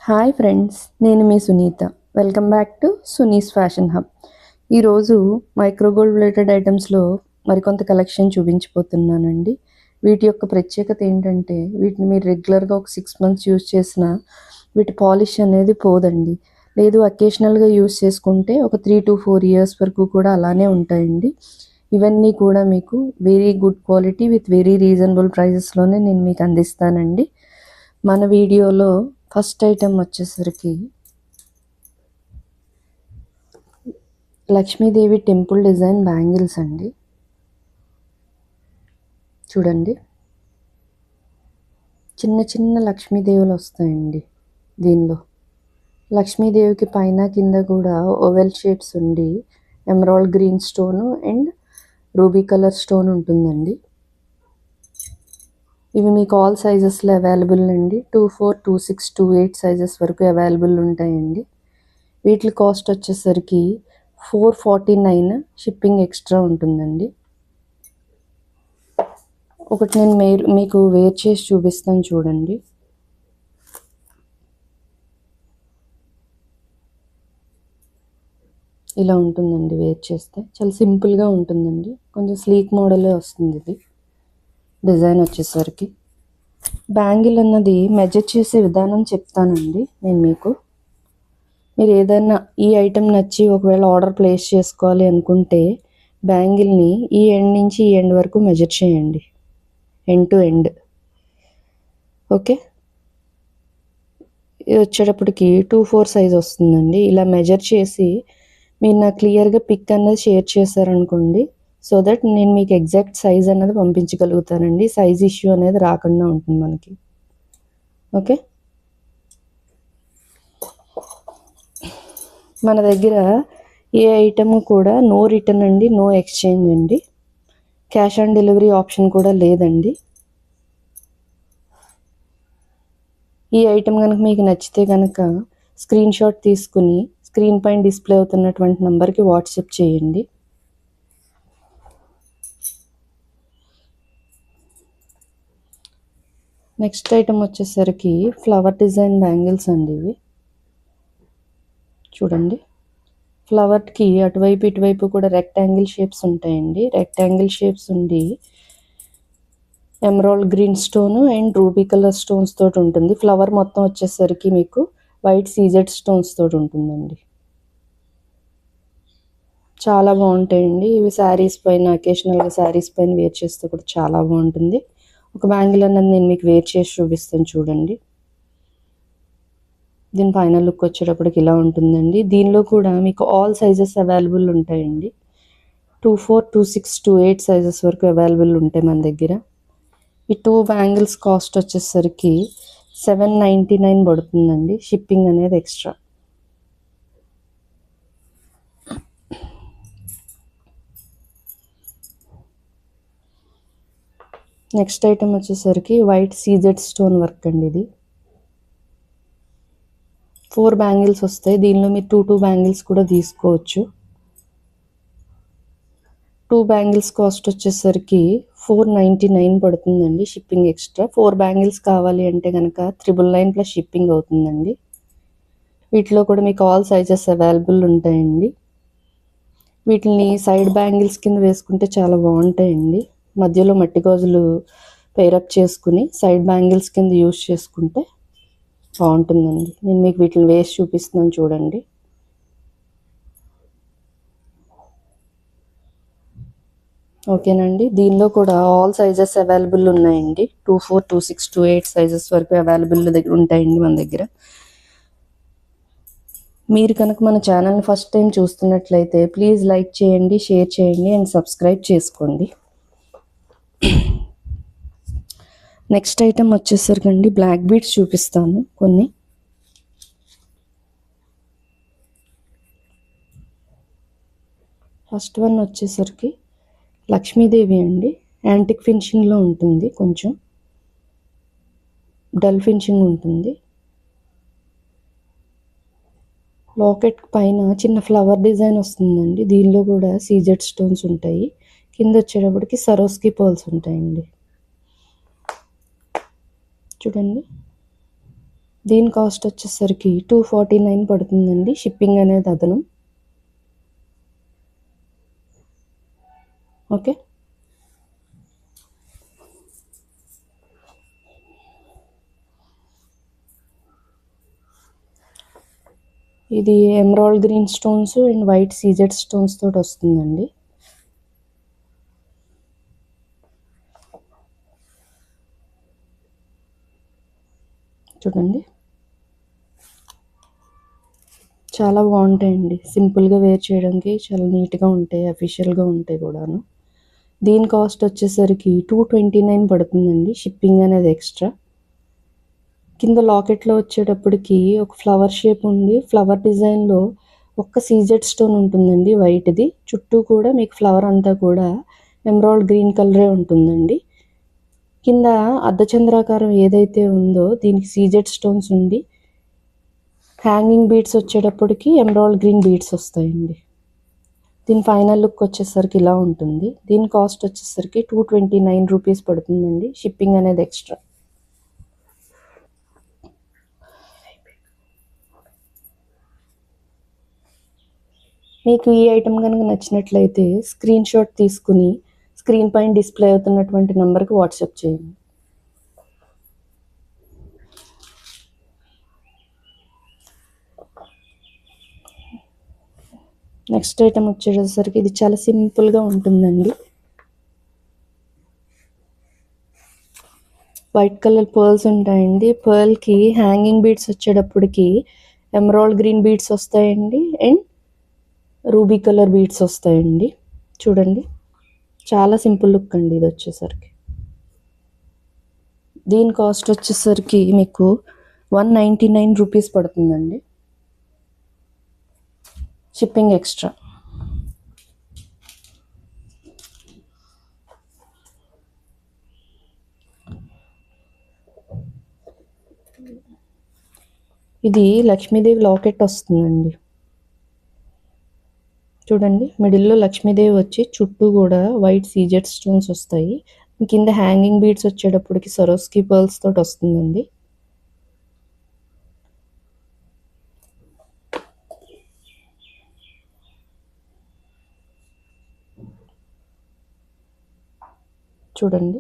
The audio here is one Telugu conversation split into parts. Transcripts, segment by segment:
హాయ్ ఫ్రెండ్స్, నేను మీ Sunitha. Welcome back to Suni's fashion hub. ఈరోజు మైక్రోగోల్డ్ రిలేటెడ్ ఐటమ్స్లో మరికొంత కలెక్షన్ చూపించిపోతున్నానండి. వీటి యొక్క ప్రత్యేకత ఏంటంటే వీటిని మీరు రెగ్యులర్గా ఒక 6 months యూజ్ చేసిన వీటి పాలిష్ అనేది పోదండి. లేదు అకేషనల్గా యూజ్ చేసుకుంటే ఒక 3 to 4 years వరకు కూడా అలానే ఉంటాయండి. ఇవన్నీ కూడా మీకు very good quality with very reasonable ప్రైజెస్లోనే నేను మీకు అందిస్తానండి. మన వీడియోలో ఫస్ట్ ఐటమ్ వచ్చేసరికి లక్ష్మీదేవి టెంపుల్ డిజైన్ బ్యాంగిల్స్ అండి. చూడండి, చిన్న చిన్న లక్ష్మీదేవులు వస్తాయండి. దీనిలో లక్ష్మీదేవికి పైన కింద కూడా ఓవెల్ షేప్స్ ఉండి emerald green stone and ruby colour stone ఉంటుందండి. ఇవి మీకు ఆల్ సైజెస్లో అవైలబుల్ అండి. 24, 26, 28 సైజెస్ వరకు అవైలబుల్ ఉంటాయండి. వీటి కాస్ట్ వచ్చేసరికి 449, షిప్పింగ్ ఎక్స్ట్రా ఉంటుందండి. ఒకటి నేను మీకు వేర్ చేసి చూపిస్తాను చూడండి. ఇలా ఉంటుందండి. వేర్ చేస్తే చాలా సింపుల్గా ఉంటుందండి. కొంచెం స్లీక్ మోడలే వస్తుంది. ఇది డిజైన్ వచ్చేసరికి బ్యాంగిల్ అన్నది మెజర్ చేసే విధానం చెప్తానండి నేను మీకు. మీరు ఏదైనా ఈ ఐటెం నచ్చి ఒకవేళ ఆర్డర్ ప్లేస్ చేసుకోవాలి అనుకుంటే బ్యాంగిల్ని ఈ ఎండ్ నుంచి ఈ ఎండ్ వరకు మెజర్ చేయండి, ఎండ్ టు ఎండ్. ఓకే, ఇది వచ్చేటప్పటికి 24 సైజ్ వస్తుందండి. ఇలా మెజర్ చేసి మీరు నాకు క్లియర్గా పిక్ అన్నది షేర్ చేశారనుకోండి, సో దట్ నేను మీకు ఎగ్జాక్ట్ సైజ్ అన్నది పంపించగలుగుతానండి. సైజ్ ఇష్యూ అనేది రాకుండా ఉంటుంది మనకి. ఓకే, మన దగ్గర ఏ ఐటమ్ కూడా నో రిటర్న్ అండి, నో ఎక్స్చేంజ్ అండి. క్యాష్ ఆన్ డెలివరీ ఆప్షన్ కూడా లేదండి. ఈ ఐటమ్ కనుక మీకు నచ్చితే కనుక స్క్రీన్ షాట్ తీసుకుని స్క్రీన్ పైన డిస్ప్లే అవుతున్నటువంటి నెంబర్కి వాట్సాప్ చేయండి. నెక్స్ట్ ఐటమ్ వచ్చేసరికి ఫ్లవర్ డిజైన్ బ్యాంగిల్స్ అండి. ఇవి చూడండి, ఫ్లవర్కి అటువైపు ఇటువైపు కూడా రెక్టాంగిల్ షేప్స్ ఉంటాయండి. రెక్టాంగిల్ షేప్స్ ఉండి emerald green stone and ruby colour stones తోటి ఉంటుంది. ఫ్లవర్ మొత్తం వచ్చేసరికి మీకు వైట్ సీజెడ్ స్టోన్స్ తోటి ఉంటుందండి. చాలా బాగుంటాయండి ఇవి. శారీస్ పైన, అకేషనల్గా శారీస్ పైన వేర్ చేస్తే కూడా చాలా బాగుంటుంది. ఒక బ్యాంగిల్ అన్నది నేను మీకు వేర్ చేసి చూపిస్తాను చూడండి. దీని ఫైనల్ లుక్ వచ్చేటప్పటికి ఇలా ఉంటుందండి. దీనిలో కూడా మీకు ఆల్ సైజెస్ అవైలబుల్ ఉంటాయండి. 24, 26, 28 సైజెస్ వరకు అవైలబుల్ ఉంటాయి మన దగ్గర. ఈ 2 బ్యాంగిల్స్ కాస్ట్ వచ్చేసరికి 799 పడుతుందండి. షిప్పింగ్ అనేది ఎక్స్ట్రా. నెక్స్ట్ ఐటమ్ వచ్చేసరికి వైట్ సీజెడ్ స్టోన్ వర్క్ అండి. ఇది 4 బ్యాంగిల్స్ వస్తాయి. దీనిలో మీరు 2 బ్యాంగిల్స్ కూడా తీసుకోవచ్చు. 2 బ్యాంగిల్స్ కాస్ట్ వచ్చేసరికి 499 పడుతుందండి, షిప్పింగ్ ఎక్స్ట్రా. 4 బ్యాంగిల్స్ కావాలి అంటే కనుక 999 ప్లస్ షిప్పింగ్ అవుతుందండి. వీటిలో కూడా మీకు ఆల్ సైజెస్ అవైలబుల్ ఉంటాయండి. వీటిని సైడ్ బ్యాంగిల్స్ కింద వేసుకుంటే చాలా బాగుంటాయండి. మధ్యలో మట్టి గాజులు పేరప్ చేసుకుని సైడ్ బ్యాంగిల్స్ కింద యూజ్ చేసుకుంటే బాగుంటుందండి. నేను మీకు వీటిని వేసి చూపిస్తున్నాను చూడండి. ఓకేనండి, దీనిలో కూడా ఆల్ సైజెస్ అవైలబుల్ ఉన్నాయండి. 24, 26, 28 సైజెస్ వరకు అవైలబుల్ ఉంటాయండి మన దగ్గర. మీరు కనుక మన ఛానల్ని ఫస్ట్ టైం చూస్తున్నట్లయితే ప్లీజ్ లైక్ చేయండి, షేర్ చేయండి అండ్ సబ్స్క్రైబ్ చేసుకోండి. నెక్స్ట్ ఐటమ్ వచ్చేసరికి బ్లాక్ బీడ్స్ చూపిస్తాను కొన్ని. ఫస్ట్ వన్ వచ్చేసరికి లక్ష్మీదేవి అండి. యాంటిక్ ఫినిషింగ్లో ఉంటుంది, కొంచెం డల్ ఫినిషింగ్ ఉంటుంది. లాకెట్ పైన చిన్న ఫ్లవర్ డిజైన్ వస్తుందండి. దీనిలో కూడా సీజెడ్ స్టోన్స్ ఉంటాయి. కింద వచ్చేటప్పటికి సరోస్కి పర్ల్స్ ఉంటాయండి. చూడండి, దీని కాస్ట్ వచ్చేసరికి 249 పడుతుందండి, షిప్పింగ్ అనేది అదనం. ఓకే, ఇది emerald green stones and white CZ stones తోటి వస్తుందండి. చూడండి, చాలా బాగుంటాయండి. సింపుల్గా వేర్ చేయడానికి చాలా నీట్గా ఉంటాయి, అఫీషియల్గా ఉంటాయి కూడాను. దీని కాస్ట్ వచ్చేసరికి 229 పడుతుందండి, షిప్పింగ్ అనేది ఎక్స్ట్రా. కింద లాకెట్లో వచ్చేటప్పటికి ఒక ఫ్లవర్ షేప్ ఉండి ఫ్లవర్ డిజైన్లో ఒక్క సీజెడ్ స్టోన్ ఉంటుందండి, వైట్ది. చుట్టూ కూడా మీకు ఫ్లవర్ అంతా కూడా ఎమరాల్డ్ గ్రీన్ కలరే ఉంటుందండి. కింద అర్ధచంద్రాకారం ఏదైతే ఉందో దీనికి సీజెడ్ స్టోన్స్ ఉండి హ్యాంగింగ్ బీడ్స్ వచ్చేటప్పటికి ఎమరాల్డ్ గ్రీన్ బీడ్స్ వస్తాయండి. దీని ఫైనల్ లుక్ వచ్చేసరికి ఇలా ఉంటుంది. దీని కాస్ట్ వచ్చేసరికి 229 రూపీస్ పడుతుందండి, షిప్పింగ్ అనేది ఎక్స్ట్రా. మీకు ఈ ఐటెం కనుక నచ్చినట్లయితే స్క్రీన్ షాట్ తీసుకుని స్క్రీన్ పైన డిస్ప్లే అవుతున్నటువంటి నెంబర్కి వాట్సాప్ చేయండి. నెక్స్ట్ ఐటెం వచ్చేసరికి ఇది చాలా సింపుల్గా ఉంటుందండి. వైట్ కలర్ పర్ల్స్ ఉంటాయండి. పర్ల్కి హ్యాంగింగ్ బీడ్స్ వచ్చేటప్పటికి ఎమరాల్డ్ గ్రీన్ బీడ్స్ వస్తాయండి అండ్ రూబీ కలర్ బీడ్స్ వస్తాయండి. చూడండి, చాలా సింపుల్ లుక్ అండి ఇది వచ్చేసరికి. దీని కాస్ట్ వచ్చేసరికి మీకు 199 రూపీస్ పడుతుందండి, షిప్పింగ్ ఎక్స్ట్రా. ఇది లక్ష్మీదేవి లాకెట్ వస్తుందండి. చూడండి, మిడిల్లో లక్ష్మీదేవి వచ్చి చుట్టూ కూడా వైట్ సీజెడ్ స్టోన్స్ వస్తాయి. కింద హ్యాంగింగ్ బీడ్స్ వచ్చేటప్పటికి సరోస్కి పర్ల్స్ తోటి వస్తుందండి. చూడండి,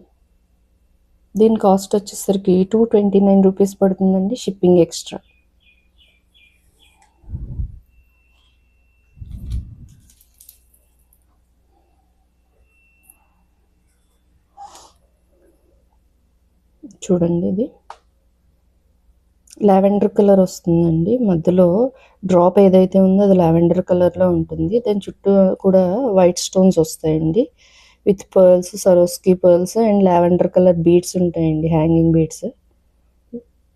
దీని కాస్ట్ వచ్చేసరికి 229 రూపీస్ పడుతుందండి, షిప్పింగ్ ఎక్స్ట్రా. చూడండి, ఇది లావెండర్ కలర్ వస్తుందండి. మధ్యలో డ్రాప్ ఏదైతే ఉందో అది లావెండర్ కలర్లో ఉంటుంది. దాని చుట్టూ కూడా వైట్ స్టోన్స్ వస్తాయండి with pearls, సరోస్కి pearls and lavender colour beads ఉంటాయండి, హ్యాంగింగ్ బీడ్స్.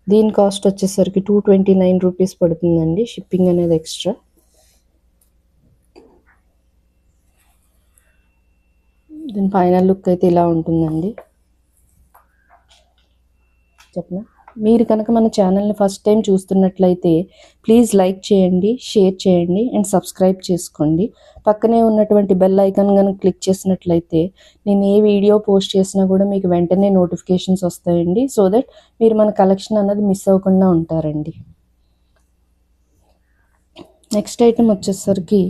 దీని కాస్ట్ వచ్చేసరికి 229 రూపీస్ పడుతుందండి, షిప్పింగ్ అనేది ఎక్స్ట్రా. దీని ఫైనల్ లుక్ అయితే ఇలా ఉంటుందండి. చెప్పనా, మీరు కనుక మన ఛానల్ని ఫస్ట్ టైం చూస్తున్నట్లయితే ప్లీజ్ లైక్ చేయండి, షేర్ చేయండి అండ్ సబ్స్క్రైబ్ చేసుకోండి. పక్కనే ఉన్నటువంటి బెల్ ఐకాన్ కనుక క్లిక్ చేసినట్లయితే నేను ఏ వీడియో పోస్ట్ చేసినా కూడా మీకు వెంటనే నోటిఫికేషన్స్ వస్తాయండి. సో దట్ మీరు మన కలెక్షన్ అన్నది మిస్ అవ్వకుండా ఉంటారండి. నెక్స్ట్ ఐటెం వచ్చేసరికి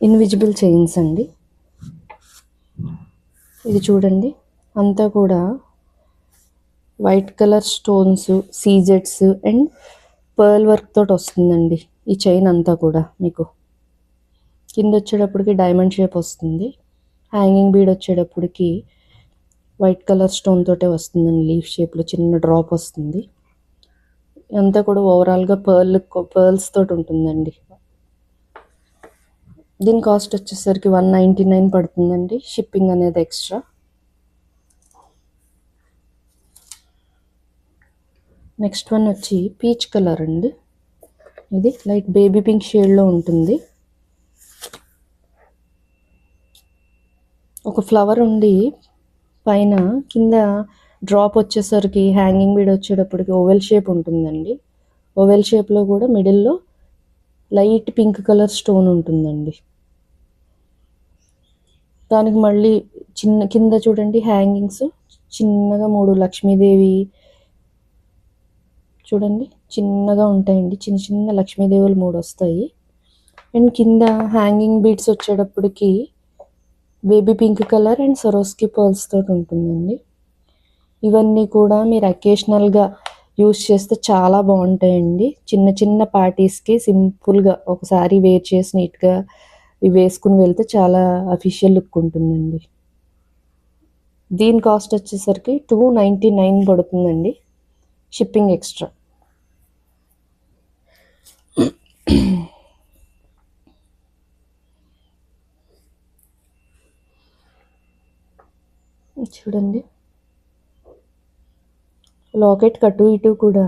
ఇన్విజిబుల్ చైన్స్ అండి. ఇది చూడండి, అంతా కూడా వైట్ కలర్ స్టోన్స్, సీజెడ్స్ అండ్ పర్ల్ వర్క్ తోటి వస్తుందండి ఈ చైన్ అంతా కూడా. మీకు కింద వచ్చేటప్పటికి డైమండ్ షేప్ వస్తుంది. హ్యాంగింగ్ బీడ్ వచ్చేటప్పటికి వైట్ కలర్ స్టోన్ తోటే వస్తుందండి, లీఫ్ షేప్లో చిన్న డ్రాప్ వస్తుంది. అంతా కూడా ఓవరాల్గా పర్ల్స్ తోటి ఉంటుందండి. దీని కాస్ట్ వచ్చేసరికి 199 పడుతుందండి, షిప్పింగ్ అనేది ఎక్స్ట్రా. నెక్స్ట్ వన్ వచ్చి పీచ్ కలర్ అండి. ఇది లైట్ బేబీ పింక్ షేడ్లో ఉంటుంది. ఒక ఫ్లవర్ ఉండి పైన కింద డ్రాప్ వచ్చేసరికి హ్యాంగింగ్ బీడ్ వచ్చేటప్పటికి ఓవెల్ షేప్ ఉంటుందండి. ఓవెల్ షేప్లో కూడా మిడిల్లో లైట్ పింక్ కలర్ స్టోన్ ఉంటుందండి. దానికి మళ్ళీ చిన్న కింద చూడండి హ్యాంగింగ్స్ చిన్నగా 3 లక్ష్మీదేవి చూడండి, చిన్నగా ఉంటాయండి. చిన్న చిన్న లక్ష్మీదేవులు 3 వస్తాయి. అండ్ కింద హ్యాంగింగ్ బీడ్స్ వచ్చేటప్పటికి baby pink colour and సరోస్కి pearls తోటి ఉంటుందండి. ఇవన్నీ కూడా మీరు అకేషనల్గా యూస్ చేస్తే చాలా బాగుంటాయండి. చిన్న చిన్న పార్టీస్కి సింపుల్గా ఒకసారి వేర్ చేసి నీట్గా ఇవి వేసుకుని వెళ్తే చాలా అఫీషియల్ లుక్ ఉంటుందండి. దీని కాస్ట్ వచ్చేసరికి 299 పడుతుందండి, షిప్పింగ్ ఎక్స్ట్రా. చూడండి, లాకెట్ అటు ఇటు కూడా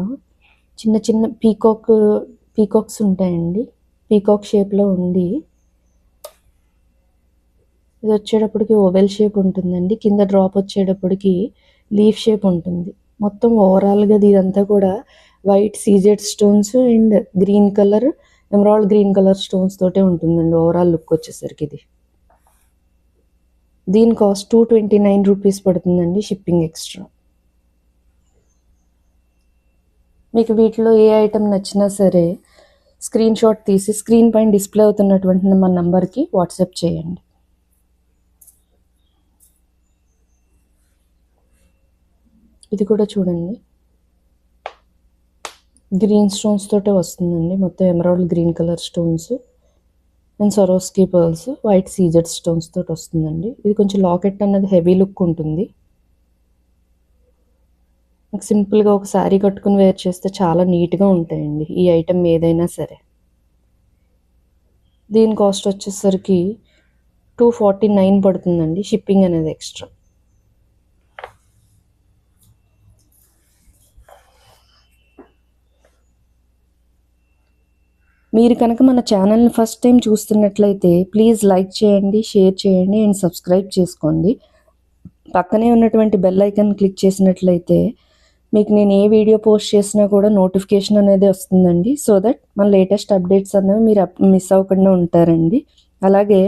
చిన్న చిన్న పీకాక్స్ ఉంటాయండి. పీకాక్ షేప్లో ఉండి ఇది వచ్చేటప్పటికి ఓవెల్ షేప్ ఉంటుందండి. కింద డ్రాప్ వచ్చేటప్పటికి లీఫ్ షేప్ ఉంటుంది. మొత్తం ఓవరాల్గా ఇదంతా కూడా white CZ stones and green colour, emerald green colour stones తోటే ఉంటుందండి ఓవరాల్ లుక్ వచ్చేసరికి. దీని కాస్ట్ 229 రూపీస్ పడుతుందండి, షిప్పింగ్ ఎక్స్ట్రా. మీకు వీటిలో ఏ ఐటెం నచ్చినా సరే స్క్రీన్ షాట్ తీసి స్క్రీన్ పైన డిస్ప్లే అవుతున్నటువంటి మన నంబర్కి వాట్సాప్ చేయండి. ఇది కూడా చూడండి, గ్రీన్ స్టోన్స్ తోటే వస్తుందండి. మొత్తం emerald green colour stones and సరోస్కి pearls, white CZ stones తోటి వస్తుందండి. ఇది కొంచెం లాకెట్ అన్నది హెవీ లుక్ ఉంటుంది. నాకు సింపుల్గా ఒక శారీ కట్టుకుని వేర్ చేస్తే చాలా నీట్గా ఉంటాయండి ఈ ఐటెం ఏదైనా సరే. దీని కాస్ట్ వచ్చేసరికి 249 పడుతుందండి, షిప్పింగ్ అనేది ఎక్స్ట్రా. మీరు కనుక మన ఛానల్ని ఫస్ట్ టైం చూస్తున్నట్లయితే ప్లీజ్ లైక్ చేయండి, షేర్ చేయండి అండ్ సబ్స్క్రైబ్ చేసుకోండి. పక్కనే ఉన్నటువంటి బెల్ ఐకాన్ క్లిక్ చేసినట్లయితే మీకు నేను ఏ వీడియో పోస్ట్ చేసినా కూడా నోటిఫికేషన్ అనేది వస్తుందండి. సో దట్ మన లేటెస్ట్ అప్డేట్స్ అనేవి మీరు మిస్ అవ్వకుండా ఉంటారండి. అలాగే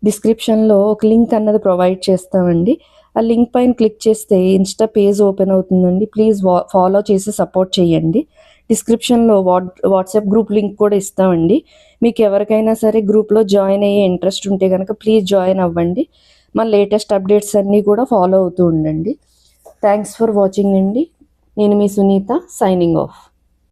డిస్క్రిప్షన్లో ఒక లింక్ అన్నది ప్రొవైడ్ చేస్తామండి. ఆ లింక్ పైన క్లిక్ చేస్తే ఇన్స్టా పేజ్ ఓపెన్ అవుతుందండి. ప్లీజ్ ఫాలో చేసి సపోర్ట్ చేయండి. డిస్క్రిప్షన్లో వాట్సాప్ గ్రూప్ లింక్ కూడా ఇస్తామండి. మీకు ఎవరికైనా సరే గ్రూప్లో జాయిన్ అయ్యే ఇంట్రెస్ట్ ఉంటే కనుక ప్లీజ్ జాయిన్ అవ్వండి. మన లేటెస్ట్ అప్డేట్స్ అన్నీ కూడా ఫాలో అవుతూ ఉండండి. థ్యాంక్స్ ఫర్ వాచింగ్ అండి. నేను మీ సునీత, సైనింగ్ ఆఫ్.